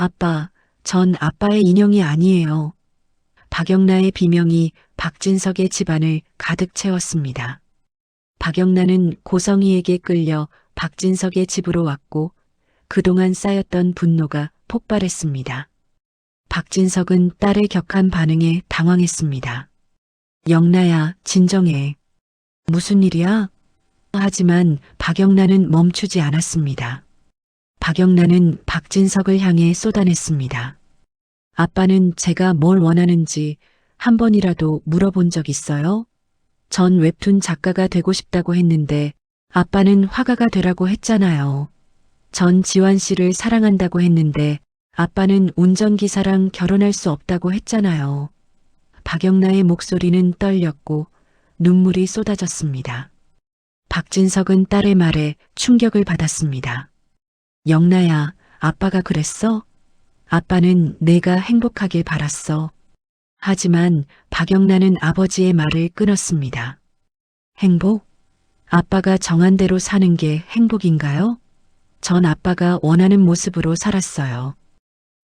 아빠, 전 아빠의 인형이 아니에요. 박영란의 비명이 박진석의 집안을 가득 채웠습니다. 박영란은 고성희에게 끌려 박진석의 집으로 왔고 그동안 쌓였던 분노가 폭발했습니다. 박진석은 딸의 격한 반응에 당황했습니다. 영란야, 진정해. 무슨 일이야? 하지만 박영란은 멈추지 않았습니다. 박영란은 박진석을 향해 쏟아냈습니다. 아빠는 제가 뭘 원하는지 한 번이라도 물어본 적 있어요? 전 웹툰 작가가 되고 싶다고 했는데 아빠는 화가가 되라고 했잖아요. 전 지환 씨를 사랑한다고 했는데 아빠는 운전기사랑 결혼할 수 없다고 했잖아요. 박영란의 목소리는 떨렸고 눈물이 쏟아졌습니다. 박진석은 딸의 말에 충격을 받았습니다. 영란야, 아빠가 그랬어? 아빠는 내가 행복하길 바랐어. 하지만 박영란은 아버지의 말을 끊었습니다. 행복? 아빠가 정한 대로 사는 게 행복인가요? 전 아빠가 원하는 모습으로 살았어요.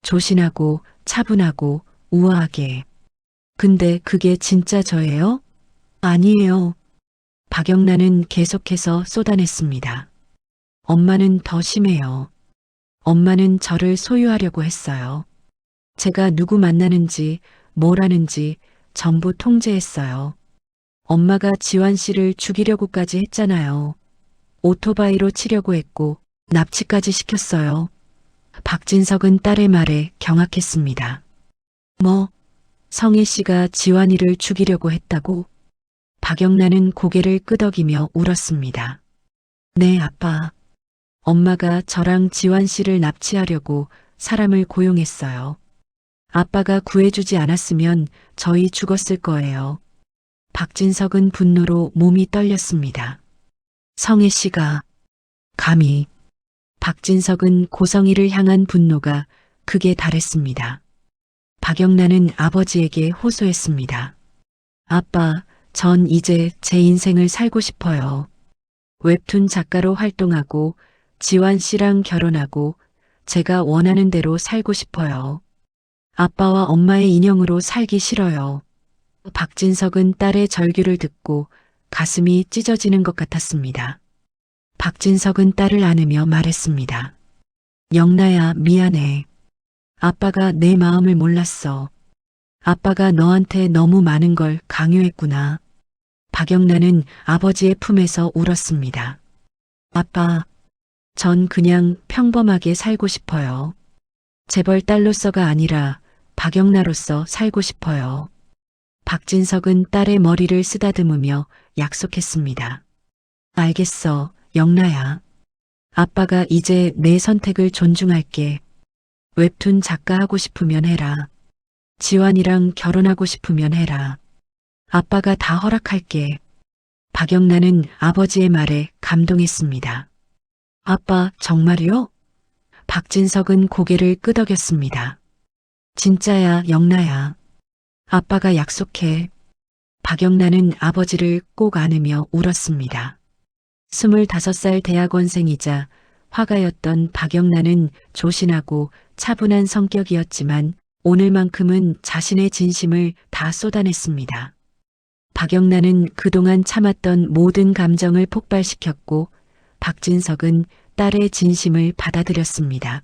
조신하고 차분하고 우아하게. 근데 그게 진짜 저예요? 아니에요. 박영란은 계속해서 쏟아냈습니다. 엄마는 더 심해요. 엄마는 저를 소유하려고 했어요. 제가 누구 만나는지 뭘 하는지 전부 통제했어요. 엄마가 지환 씨를 죽이려고까지 했잖아요. 오토바이로 치려고 했고 납치까지 시켰어요. 박진석은 딸의 말에 경악했습니다. 뭐, 성희 씨가 지환이를 죽이려고 했다고? 박영란은 고개를 끄덕이며 울었습니다. 네, 아빠. 엄마가 저랑 지환 씨를 납치하려고 사람을 고용했어요. 아빠가 구해주지 않았으면 저희 죽었을 거예요. 박진석은 분노로 몸이 떨렸습니다. 성희 씨가 감히. 박진석은 고성희를 향한 분노가 극에 달했습니다. 박영란은 아버지에게 호소했습니다. 아빠, 전 이제 제 인생을 살고 싶어요. 웹툰 작가로 활동하고 지환 씨랑 결혼하고 제가 원하는 대로 살고 싶어요. 아빠와 엄마의 인형으로 살기 싫어요. 박진석은 딸의 절규를 듣고 가슴이 찢어지는 것 같았습니다. 박진석은 딸을 안으며 말했습니다. 영란야, 미안해. 아빠가 내 마음을 몰랐어. 아빠가 너한테 너무 많은 걸 강요했구나. 박영란은 아버지의 품에서 울었습니다. 아빠, 전 그냥 평범하게 살고 싶어요. 재벌 딸로서가 아니라 박영란으로서 살고 싶어요. 박진석은 딸의 머리를 쓰다듬으며 약속했습니다. 알겠어, 영란야. 아빠가 이제 내 선택을 존중할게. 웹툰 작가 하고 싶으면 해라. 지환이랑 결혼하고 싶으면 해라. 아빠가 다 허락할게. 박영란은 아버지의 말에 감동했습니다. 아빠, 정말이요? 박진석은 고개를 끄덕였습니다. 진짜야, 영란야. 아빠가 약속해. 박영란은 아버지를 꼭 안으며 울었습니다. 25살 대학원생이자 화가였던 박영란은 조신하고 차분한 성격이었지만 오늘만큼은 자신의 진심을 다 쏟아냈습니다. 박영란은 그동안 참았던 모든 감정을 폭발시켰고 박진석은 딸의 진심을 받아들였습니다.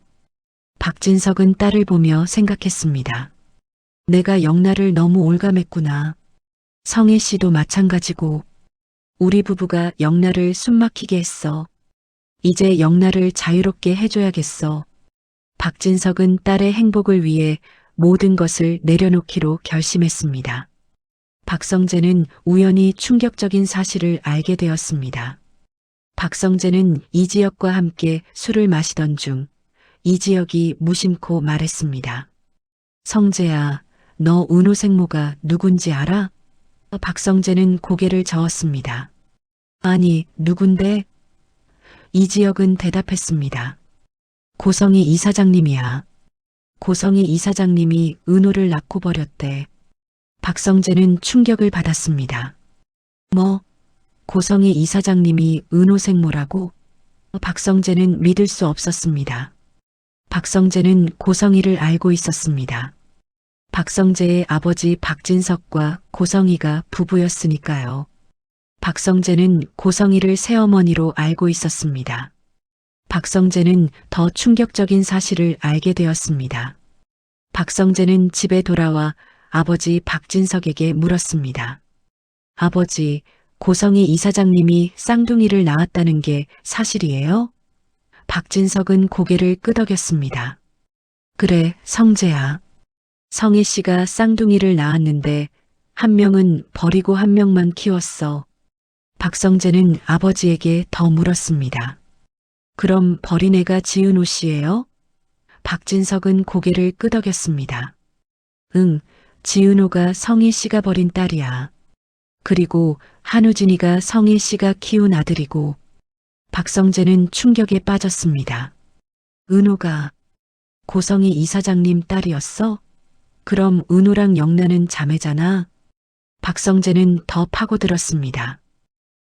박진석은 딸을 보며 생각했습니다. 내가 영란을 너무 올감했구나. 성희 씨도 마찬가지고 우리 부부가 영란을 숨막히게 했어. 이제 영란을 자유롭게 해줘야겠어. 박진석은 딸의 행복을 위해 모든 것을 내려놓기로 결심했습니다. 박성재는 우연히 충격적인 사실을 알게 되었습니다. 박성재는 이지혁과 함께 술을 마시던 중 이지혁이 무심코 말했습니다. 성재야, 너 은호 생모가 누군지 알아? 박성재는 고개를 저었습니다. 아니, 누군데? 이지혁은 대답했습니다. 고성희 이사장님이야. 고성희 이사장님이 은호를 낳고 버렸대. 박성재는 충격을 받았습니다. 뭐? 고성희 이사장님이 은호 생모라고? 박성재는 믿을 수 없었습니다. 박성재는 고성희를 알고 있었습니다. 박성재의 아버지 박진석과 고성희가 부부였으니까요. 박성재는 고성희를 새어머니로 알고 있었습니다. 박성재는 더 충격적인 사실을 알게 되었습니다. 박성재는 집에 돌아와 아버지 박진석에게 물었습니다. 아버지, 고성희 이사장님이 쌍둥이를 낳았다는 게 사실이에요? 박진석은 고개를 끄덕였습니다. 그래, 성재야. 성희 씨가 쌍둥이를 낳았는데 한 명은 버리고 한 명만 키웠어. 박성재는 아버지에게 더 물었습니다. 그럼 버린 애가 지은호 씨예요? 박진석은 고개를 끄덕였습니다. 응, 지은호가 성희 씨가 버린 딸이야. 그리고 한우진이가 성희 씨가 키운 아들이고. 박성재는 충격에 빠졌습니다. 은호가 고성희 이사장님 딸이었어? 그럼 은호랑 영란은 자매잖아. 박성재는 더 파고들었습니다.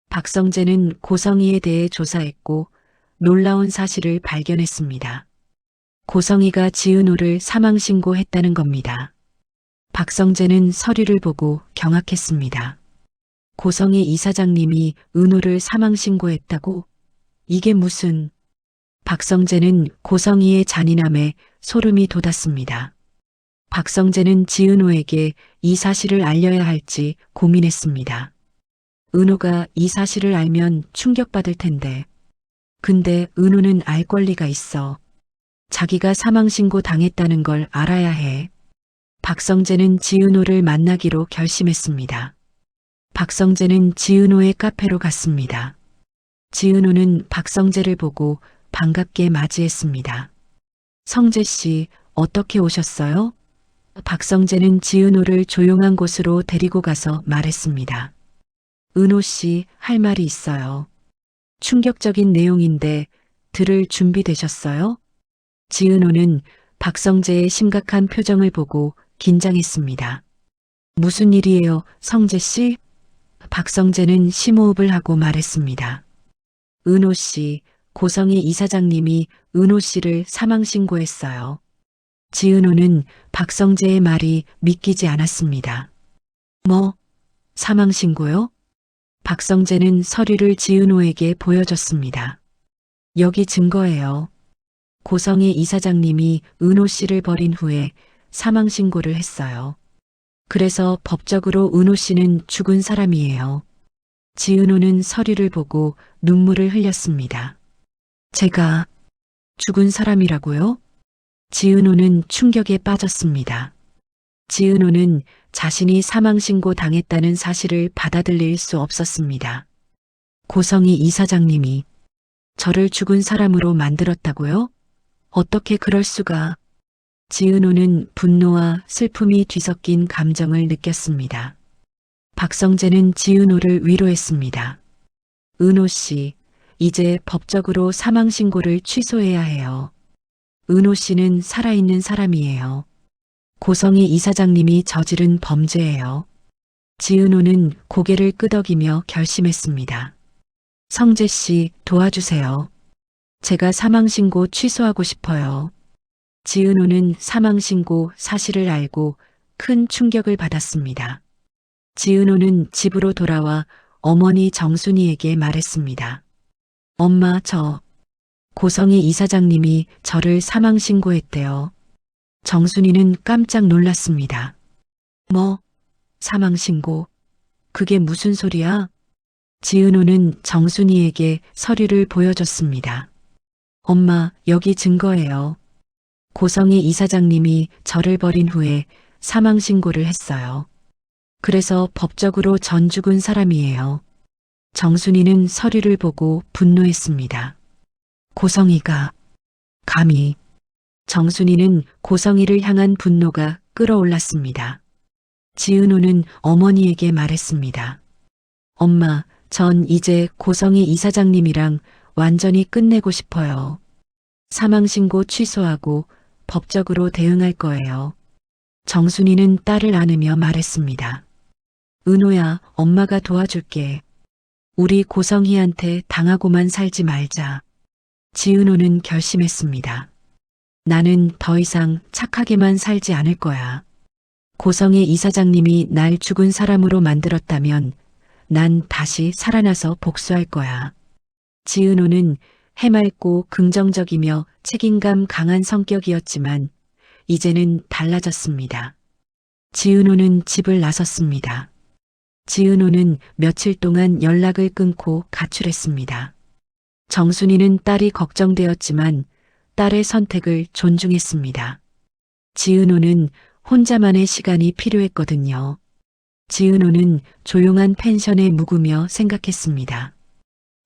박성재는 고성희에 대해 조사했고 놀라운 사실을 발견했습니다. 고성희가 지은호를 사망신고했다는 겁니다. 박성재는 서류를 보고 경악했습니다. 고성희 이사장님이 은호를 사망신고했다고? 이게 무슨... 박성재는 고성희의 잔인함에 소름이 돋았습니다. 박성재는 지은호에게 이 사실을 알려야 할지 고민했습니다. 은호가 이 사실을 알면 충격받을 텐데. 근데 은호는 알 권리가 있어. 자기가 사망신고 당했다는 걸 알아야 해. 박성재는 지은호를 만나기로 결심했습니다. 박성재는 지은호의 카페로 갔습니다. 지은호는 박성재를 보고 반갑게 맞이했습니다. 성재 씨, 어떻게 오셨어요? 박성재는 지은호를 조용한 곳으로 데리고 가서 말했습니다. 은호 씨, 할 말이 있어요. 충격적인 내용인데 들을 준비되셨어요? 지은호는 박성재의 심각한 표정을 보고 긴장했습니다. 무슨 일이에요, 성재 씨? 박성재는 심호흡을 하고 말했습니다. 은호 씨, 고성희 이사장님이 은호 씨를 사망신고했어요. 지은호는 박성재의 말이 믿기지 않았습니다. 뭐? 사망신고요? 박성재는 서류를 지은호에게 보여줬습니다. 여기 증거예요. 고성희 이사장님이 은호 씨를 버린 후에 사망신고를 했어요. 그래서 법적으로 은호 씨는 죽은 사람이에요. 지은호는 서류를 보고 눈물을 흘렸습니다. 제가 죽은 사람이라고요? 지은호는 충격에 빠졌습니다. 지은호는 자신이 사망신고 당했다는 사실을 받아들일 수 없었습니다. 고성희 이사장님이 저를 죽은 사람으로 만들었다고요? 어떻게 그럴 수가? 지은호는 분노와 슬픔이 뒤섞인 감정을 느꼈습니다. 박성재는 지은호를 위로했습니다. 은호 씨, 이제 법적으로 사망신고를 취소해야 해요. 은호 씨는 살아있는 사람이에요. 고성희 이사장님이 저지른 범죄예요. 지은호는 고개를 끄덕이며 결심했습니다. 성재 씨, 도와주세요. 제가 사망신고 취소하고 싶어요. 지은호는 사망신고 사실을 알고 큰 충격을 받았습니다. 지은호는 집으로 돌아와 어머니 정순이에게 말했습니다. 엄마, 고성희 이사장님이 저를 사망신고했대요. 정순이는 깜짝 놀랐습니다. 뭐? 사망신고? 그게 무슨 소리야? 지은호는 정순이에게 서류를 보여줬습니다. 엄마, 여기 증거예요. 고성희 이사장님이 저를 버린 후에 사망신고를 했어요. 그래서 법적으로 전 죽은 사람이에요. 정순이는 서류를 보고 분노했습니다. 고성희가 감히. 정순이는 고성희를 향한 분노가 끌어올랐습니다. 지은호는 어머니에게 말했습니다. 엄마, 전 이제 고성희 이사장님이랑 완전히 끝내고 싶어요. 사망신고 취소하고 법적으로 대응할 거예요. 정순이는 딸을 안으며 말했습니다. 은호야, 엄마가 도와줄게. 우리 고성희한테 당하고만 살지 말자. 지은호는 결심했습니다. 나는 더 이상 착하게만 살지 않을 거야. 고성의 이사장님이 날 죽은 사람으로 만들었다면 난 다시 살아나서 복수할 거야. 지은호는 해맑고 긍정적이며 책임감 강한 성격이었지만 이제는 달라졌습니다. 지은호는 집을 나섰습니다. 지은호는 며칠 동안 연락을 끊고 가출했습니다. 정순이는 딸이 걱정되었지만 딸의 선택을 존중했습니다. 지은호는 혼자만의 시간이 필요했거든요. 지은호는 조용한 펜션에 묵으며 생각했습니다.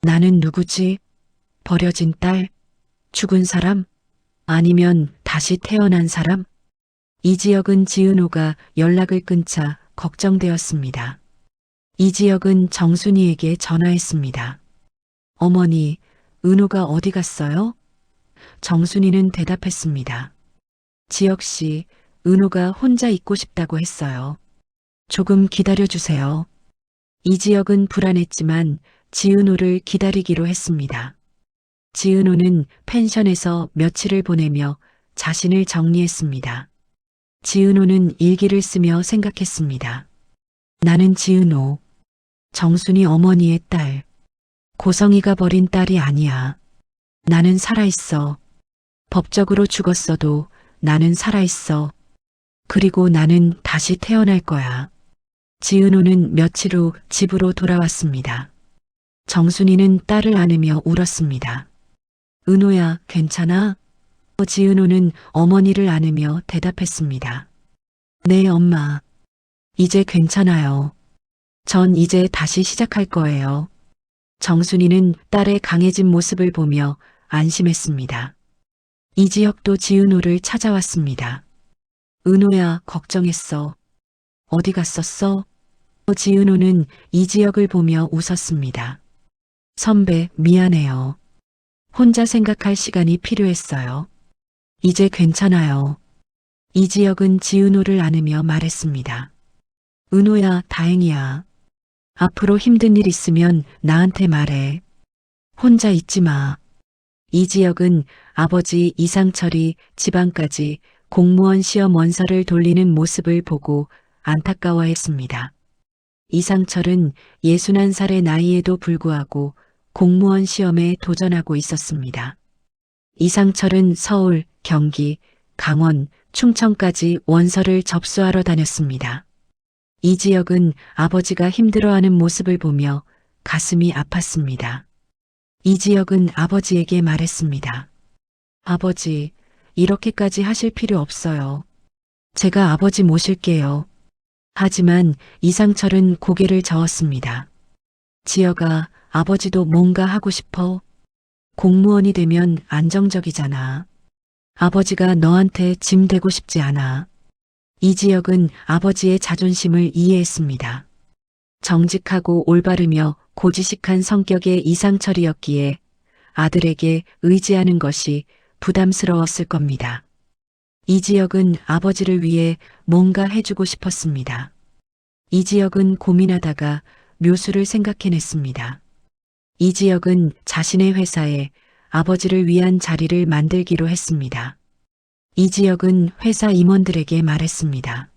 나는 누구지? 버려진 딸? 죽은 사람? 아니면 다시 태어난 사람? 이지혁은 지은호가 연락을 끊자 걱정되었습니다. 이지혁은 정순이에게 전화했습니다. 어머니, 은호가 어디 갔어요? 정순이는 대답했습니다. 지혁 씨, 은호가 혼자 있고 싶다고 했어요. 조금 기다려주세요. 이지혁은 불안했지만 지은호를 기다리기로 했습니다. 지은호는 펜션에서 며칠을 보내며 자신을 정리했습니다. 지은호는 일기를 쓰며 생각했습니다. 나는 지은호, 정순이 어머니의 딸, 고성이가 버린 딸이 아니야. 나는 살아있어. 법적으로 죽었어도 나는 살아있어. 그리고 나는 다시 태어날 거야. 지은호는 며칠 후 집으로 돌아왔습니다. 정순이는 딸을 안으며 울었습니다. 은호야, 괜찮아? 지은호는 어머니를 안으며 대답했습니다. 네, 엄마. 이제 괜찮아요. 전 이제 다시 시작할 거예요. 정순이는 딸의 강해진 모습을 보며 안심했습니다. 이지혁도 지은호를 찾아왔습니다. 은호야, 걱정했어. 어디 갔었어? 지은호는 이지혁을 보며 웃었습니다. 선배, 미안해요. 혼자 생각할 시간이 필요했어요. 이제 괜찮아요. 이지혁은 지은호를 안으며 말했습니다. 은호야, 다행이야. 앞으로 힘든 일 있으면 나한테 말해. 혼자 있지 마. 이지혁은 아버지 이상철이 지방까지 공무원 시험 원서를 돌리는 모습을 보고 안타까워했습니다. 이상철은 61살의 나이에도 불구하고 공무원 시험에 도전하고 있었습니다. 이상철은 서울, 경기, 강원, 충청까지 원서를 접수하러 다녔습니다. 이지혁은 아버지가 힘들어하는 모습을 보며 가슴이 아팠습니다. 이지혁은 아버지에게 말했습니다. 아버지, 이렇게까지 하실 필요 없어요. 제가 아버지 모실게요. 하지만 이상철은 고개를 저었습니다. 지혁아, 아버지도 뭔가 하고 싶어? 공무원이 되면 안정적이잖아. 아버지가 너한테 짐 되고 싶지 않아. 이지혁은 아버지의 자존심을 이해했습니다. 정직하고 올바르며 고지식한 성격의 이상철이었기에 아들에게 의지하는 것이 부담스러웠을 겁니다. 이지혁은 아버지를 위해 뭔가 해주고 싶었습니다. 이지혁은 고민하다가 묘수를 생각해냈습니다. 이지혁은 자신의 회사에 아버지를 위한 자리를 만들기로 했습니다. 이지혁은 회사 임원들에게 말했습니다.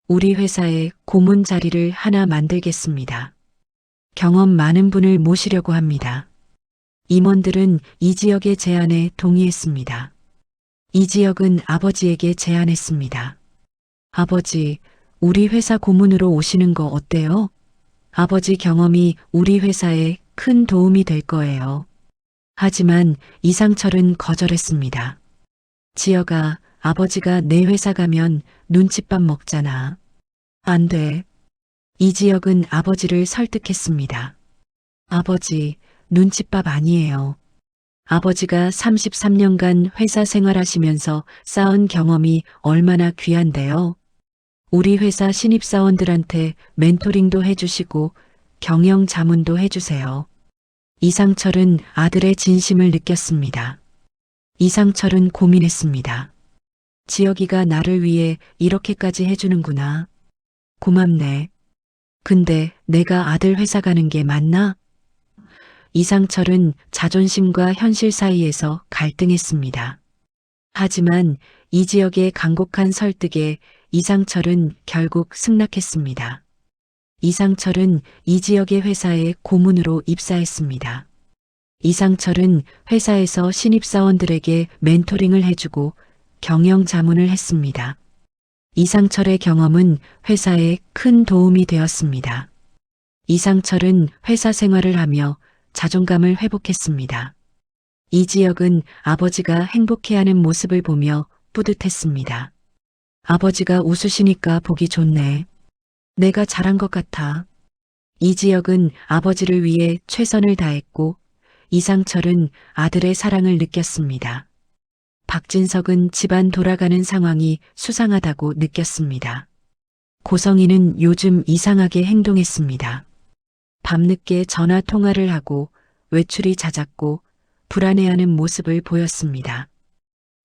우리 회사에 고문 자리를 하나 만들겠습니다. 경험 많은 분을 모시려고 합니다. 임원들은 이지혁의 제안에 동의했습니다. 이지혁은 아버지에게 제안했습니다. 아버지, 우리 회사 고문으로 오시는 거 어때요? 아버지 경험이 우리 회사에 큰 도움이 될 거예요. 하지만 이상철은 거절했습니다. 지혁아, 아버지가 내 회사 가면 눈칫밥 먹잖아. 안 돼. 이지혁은 아버지를 설득했습니다. 아버지, 눈칫밥 아니에요. 아버지가 33년간 회사 생활하시면서 쌓은 경험이 얼마나 귀한데요. 우리 회사 신입사원들한테 멘토링도 해주시고 경영 자문도 해주세요. 이상철은 아들의 진심을 느꼈습니다. 이상철은 고민했습니다. 지혁이가 나를 위해 이렇게까지 해주는구나. 고맙네. 근데 내가 아들 회사 가는 게 맞나? 이상철은 자존심과 현실 사이에서 갈등했습니다. 하지만 이 지역의 간곡한 설득에 이상철은 결국 승낙했습니다. 이상철은 이 지역의 회사에 고문으로 입사했습니다. 이상철은 회사에서 신입사원들에게 멘토링을 해주고 경영 자문을 했습니다. 이상철의 경험은 회사에 큰 도움이 되었습니다. 이상철은 회사 생활을 하며 자존감을 회복했습니다. 이 지역은 아버지가 행복해하는 모습을 보며 뿌듯했습니다. 아버지가 웃으시니까 보기 좋네. 내가 잘한 것 같아. 이 지역은 아버지를 위해 최선을 다했고 이상철은 아들의 사랑을 느꼈습니다. 박진석은 집안 돌아가는 상황이 수상하다고 느꼈습니다. 고성이는 요즘 이상하게 행동했습니다. 밤늦게 전화 통화를 하고 외출이 잦았고 불안해하는 모습을 보였습니다.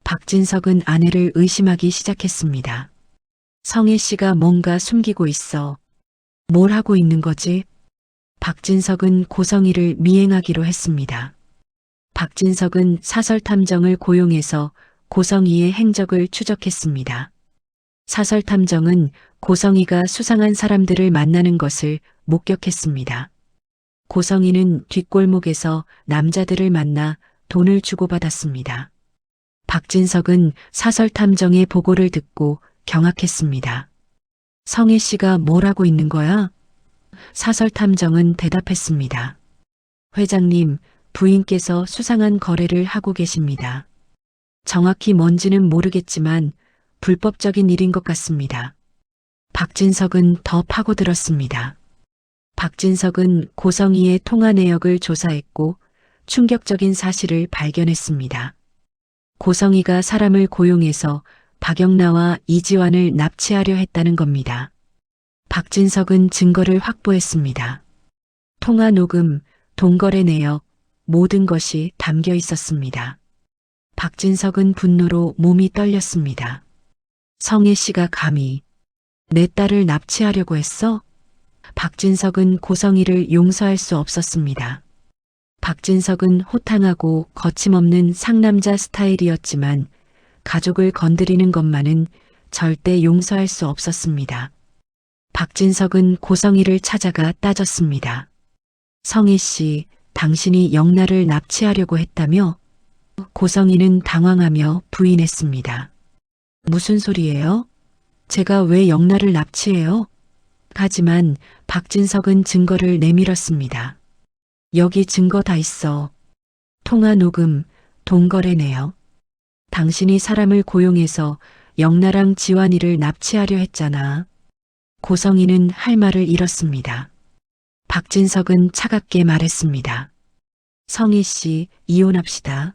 박진석은 아내를 의심하기 시작했습니다. 성혜 씨가 뭔가 숨기고 있어. 뭘 하고 있는 거지? 박진석은 고성이를 미행하기로 했습니다. 박진석은 사설탐정을 고용해서 고성이의 행적을 추적했습니다. 사설탐정은 고성이가 수상한 사람들을 만나는 것을 목격했습니다. 고성이는 뒷골목에서 남자들을 만나 돈을 주고받았습니다. 박진석은 사설탐정의 보고를 듣고 경악했습니다. 성혜 씨가 뭘 하고 있는 거야? 사설탐정은 대답했습니다. 회장님, 부인께서 수상한 거래를 하고 계십니다. 정확히 뭔지는 모르겠지만 불법적인 일인 것 같습니다. 박진석은 더 파고들었습니다. 박진석은 고성이의 통화 내역을 조사했고 충격적인 사실을 발견했습니다. 고성이가 사람을 고용해서 박영나와 이지환을 납치하려 했다는 겁니다. 박진석은 증거를 확보했습니다. 통화 녹음, 돈거래 내역, 모든 것이 담겨 있었습니다. 박진석은 분노로 몸이 떨렸습니다. 성혜 씨가 감히 내 딸을 납치하려고 했어? 박진석은 고성이를 용서할 수 없었습니다. 박진석은 호탕하고 거침없는 상남자 스타일이었지만 가족을 건드리는 것만은 절대 용서할 수 없었습니다. 박진석은 고성이를 찾아가 따졌습니다. 성혜 씨, 당신이 영나를 납치하려고 했다며? 고성이는 당황하며 부인했습니다. 무슨 소리예요? 제가 왜 영나를 납치해요? 하지만 박진석은 증거를 내밀었습니다. 여기 증거 다 있어. 통화 녹음, 돈거래 내역. 당신이 사람을 고용해서 영나랑 지환이를 납치하려 했잖아. 고성이는 할 말을 잃었습니다. 박진석은 차갑게 말했습니다. 성희 씨, 이혼합시다.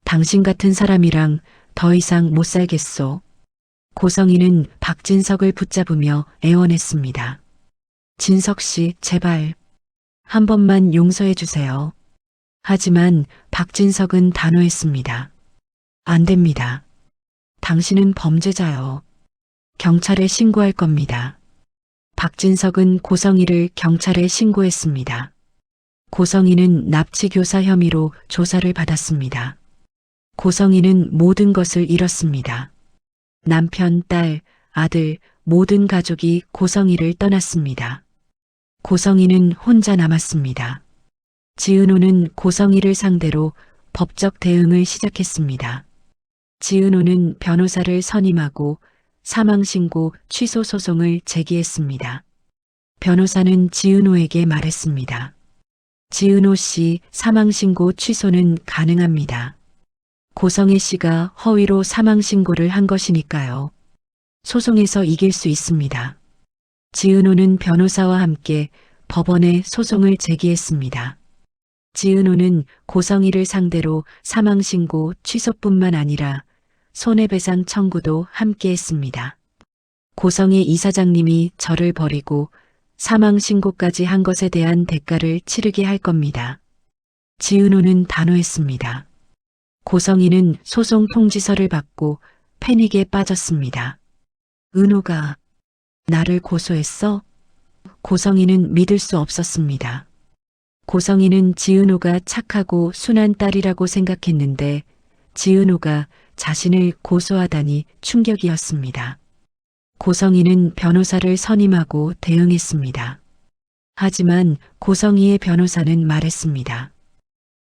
당신 같은 사람이랑 더 이상 못 살겠소. 고성이는 박진석을 붙잡으며 애원했습니다. 진석 씨, 제발 한 번만 용서해 주세요. 하지만 박진석은 단호했습니다. 안 됩니다. 당신은 범죄자요. 경찰에 신고할 겁니다. 박진석은 고성이를 경찰에 신고했습니다. 고성이는 납치교사 혐의로 조사를 받았습니다. 고성이는 모든 것을 잃었습니다. 남편, 딸, 아들, 모든 가족이 고성이를 떠났습니다. 고성이는 혼자 남았습니다. 지은호는 고성이를 상대로 법적 대응을 시작했습니다. 지은호는 변호사를 선임하고 사망신고 취소 소송을 제기했습니다. 변호사는 지은호에게 말했습니다. 지은호 씨 사망신고 취소는 가능합니다. 고성애 씨가 허위로 사망신고를 한 것이니까요. 소송에서 이길 수 있습니다. 지은호는 변호사와 함께 법원에 소송을 제기했습니다. 지은호는 고성이를 상대로 사망신고 취소뿐만 아니라 손해배상 청구도 함께 했습니다. 고성의 이사장님이 저를 버리고 사망신고까지 한 것에 대한 대가를 치르게 할 겁니다. 지은호는 단호했습니다. 고성이는 소송 통지서를 받고 패닉에 빠졌습니다. 은호가 나를 고소했어? 고성이는 믿을 수 없었습니다. 고성이는 지은호가 착하고 순한 딸이라고 생각했는데 지은호가 자신을 고소하다니 충격이었습니다. 고성희는 변호사를 선임하고 대응했습니다. 하지만 고성희의 변호사는 말했습니다.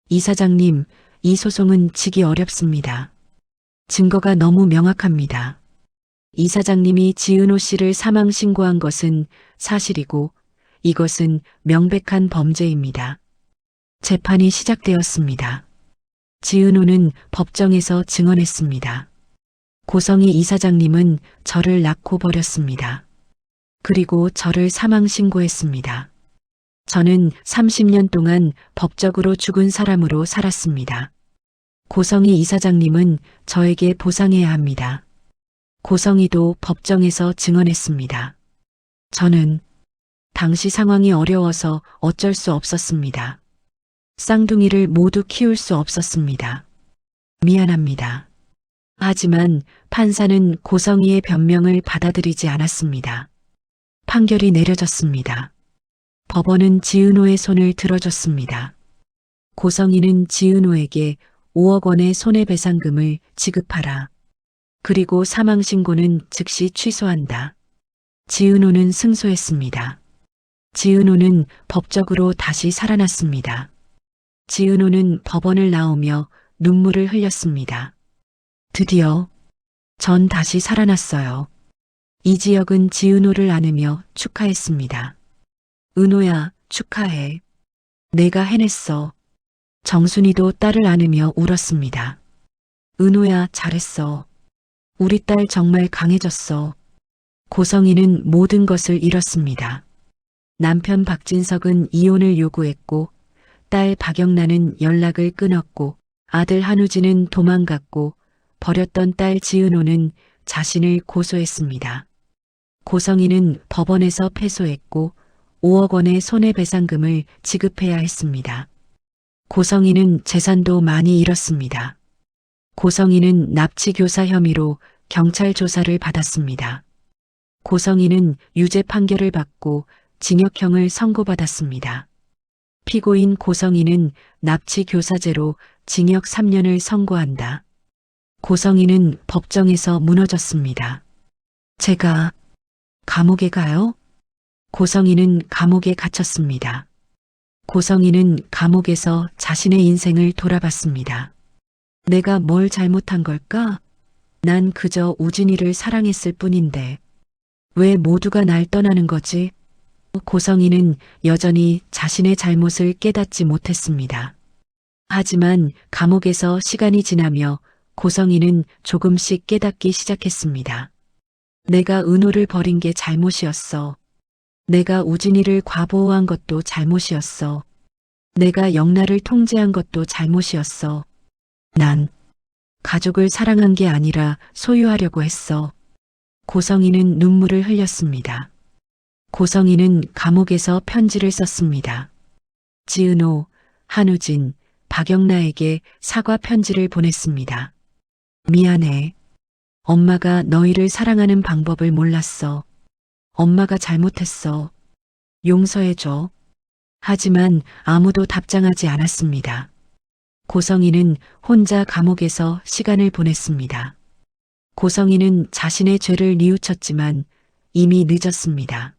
이사장님, 이 소송은 지기 어렵습니다. 증거가 너무 명확합니다. 이사장님이 지은호 씨를 사망 신고한 것은 사실이고 이것은 명백한 범죄입니다. 재판이 시작되었습니다. 지은호는 법정에서 증언했습니다. 고성희 이사장님은 저를 낳고 버렸습니다. 그리고 저를 사망 신고했습니다. 저는 30년 동안 법적으로 죽은 사람으로 살았습니다. 고성희 이사장님은 저에게 보상해야 합니다. 고성희도 법정에서 증언했습니다. 저는 당시 상황이 어려워서 어쩔 수 없었습니다. 쌍둥이를 모두 키울 수 없었습니다. 미안합니다. 하지만 판사는 고성희의 변명을 받아들이지 않았습니다. 판결이 내려졌습니다. 법원은 지은호의 손을 들어줬습니다. 고성희는 지은호에게 5억 원의 손해배상금을 지급하라. 그리고 사망신고는 즉시 취소한다. 지은호는 승소했습니다. 지은호는 법적으로 다시 살아났습니다. 지은호는 법원을 나오며 눈물을 흘렸습니다. 드디어 전 다시 살아났어요. 이지혁은 지은호를 안으며 축하했습니다. 은호야, 축하해. 내가 해냈어. 정순이도 딸을 안으며 울었습니다. 은호야, 잘했어. 우리 딸 정말 강해졌어. 고성희는 모든 것을 잃었습니다. 남편 박진석은 이혼을 요구했고 딸 박영란은 연락을 끊었고 아들 한우진은 도망갔고 버렸던 딸 지은호는 자신을 고소했습니다. 고성희는 법원에서 패소했고 5억 원의 손해배상금을 지급해야 했습니다. 고성희는 재산도 많이 잃었습니다. 고성희는 납치교사 혐의로 경찰 조사를 받았습니다. 고성희는 유죄 판결을 받고 징역형을 선고받았습니다. 피고인 고성희는 납치교사죄로 징역 3년을 선고한다. 고성희는 법정에서 무너졌습니다. 제가 감옥에 가요? 고성희는 감옥에 갇혔습니다. 고성희는 감옥에서 자신의 인생을 돌아봤습니다. 내가 뭘 잘못한 걸까? 난 그저 우진이를 사랑했을 뿐인데 왜 모두가 날 떠나는 거지? 고성희는 여전히 자신의 잘못을 깨닫지 못했습니다. 하지만 감옥에서 시간이 지나며 고성희는 조금씩 깨닫기 시작했습니다. 내가 은호를 버린 게 잘못이었어. 내가 우진이를 과보호한 것도 잘못이었어. 내가 영란을 통제한 것도 잘못이었어. 난 가족을 사랑한 게 아니라 소유하려고 했어. 고성희는 눈물을 흘렸습니다. 고성희는 감옥에서 편지를 썼습니다. 지은호, 한우진, 박영라에게 사과 편지를 보냈습니다. 미안해. 엄마가 너희를 사랑하는 방법을 몰랐어. 엄마가 잘못했어. 용서해줘. 하지만 아무도 답장하지 않았습니다. 고성희는 혼자 감옥에서 시간을 보냈습니다. 고성희는 자신의 죄를 뉘우쳤지만 이미 늦었습니다.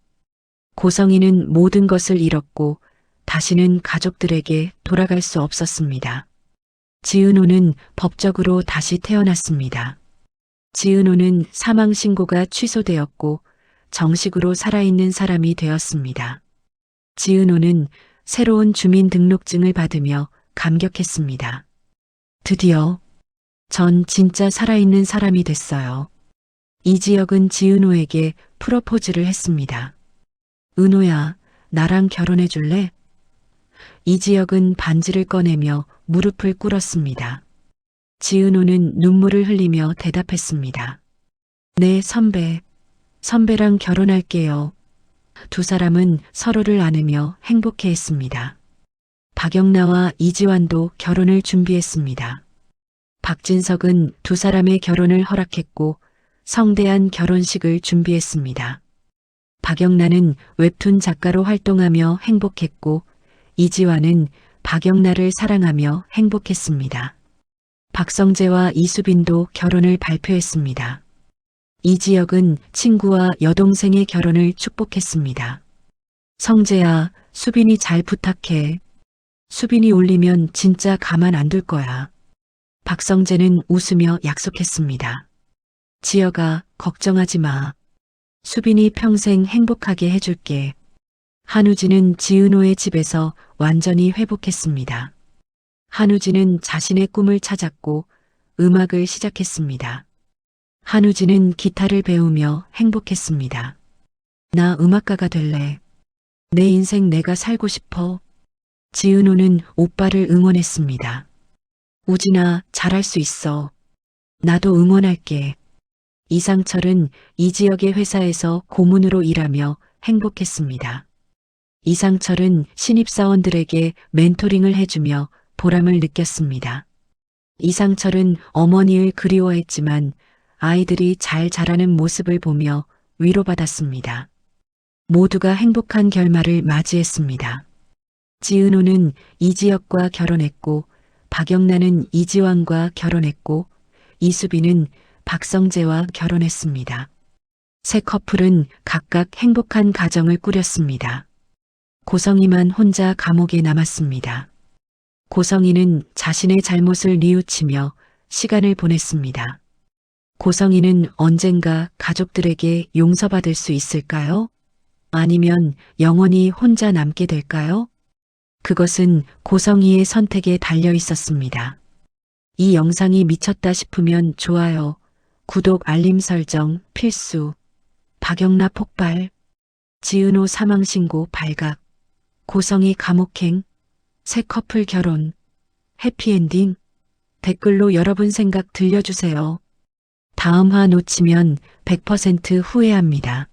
고성희는 모든 것을 잃었고 다시는 가족들에게 돌아갈 수 없었습니다. 지은호는 법적으로 다시 태어났습니다. 지은호는 사망신고가 취소되었고 정식으로 살아있는 사람이 되었습니다. 지은호는 새로운 주민등록증을 받으며 감격했습니다. 드디어 전 진짜 살아있는 사람이 됐어요. 이지혁은 지은호에게 프로포즈를 했습니다. 은호야, 나랑 결혼해 줄래? 이지혁은 반지를 꺼내며 무릎을 꿇었습니다. 지은호는 눈물을 흘리며 대답했습니다. 네, 선배. 선배랑 결혼할게요. 두 사람은 서로를 안으며 행복해했습니다. 박영라와 이지환도 결혼을 준비했습니다. 박진석은 두 사람의 결혼을 허락했고 성대한 결혼식을 준비했습니다. 박영란은 웹툰 작가로 활동하며 행복했고 이지환은 박영라를 사랑하며 행복했습니다. 박성재와 이수빈도 결혼을 발표했습니다. 이지혁은 친구와 여동생의 결혼을 축복했습니다. 성재야, 수빈이 잘 부탁해. 수빈이 울리면 진짜 가만 안 둘 거야. 박성재는 웃으며 약속했습니다. 지혁아, 걱정하지 마. 수빈이 평생 행복하게 해줄게. 한우진은 지은호의 집에서 완전히 회복했습니다. 한우진은 자신의 꿈을 찾았고 음악을 시작했습니다. 한우진은 기타를 배우며 행복했습니다. 나 음악가가 될래. 내 인생 내가 살고 싶어. 지은호는 오빠를 응원했습니다. 우진아, 잘할 수 있어. 나도 응원할게. 이상철은 이지혁의 회사에서 고문으로 일하며 행복했습니다. 이상철은 신입사원들에게 멘토링을 해주며 보람을 느꼈습니다. 이상철은 어머니를 그리워했지만 아이들이 잘 자라는 모습을 보며 위로받았습니다. 모두가 행복한 결말을 맞이했습니다. 지은호는 이지혁과 결혼했고, 박영란은 이지환과 결혼했고, 이수빈은 박성재와 결혼했습니다. 세 커플은 각각 행복한 가정을 꾸렸습니다. 고성이만 혼자 감옥에 남았습니다. 고성이는 자신의 잘못을 뉘우치며 시간을 보냈습니다. 고성이는 언젠가 가족들에게 용서받을 수 있을까요? 아니면 영원히 혼자 남게 될까요? 그것은 고성이의 선택에 달려 있었습니다. 이 영상이 미쳤다 싶으면 좋아요, 구독, 알림 설정 필수. 박영라 폭발, 지은호 사망신고 발각, 고성이 감옥행, 새 커플 결혼, 해피엔딩. 댓글로 여러분 생각 들려주세요. 다음 화 놓치면 100% 후회합니다.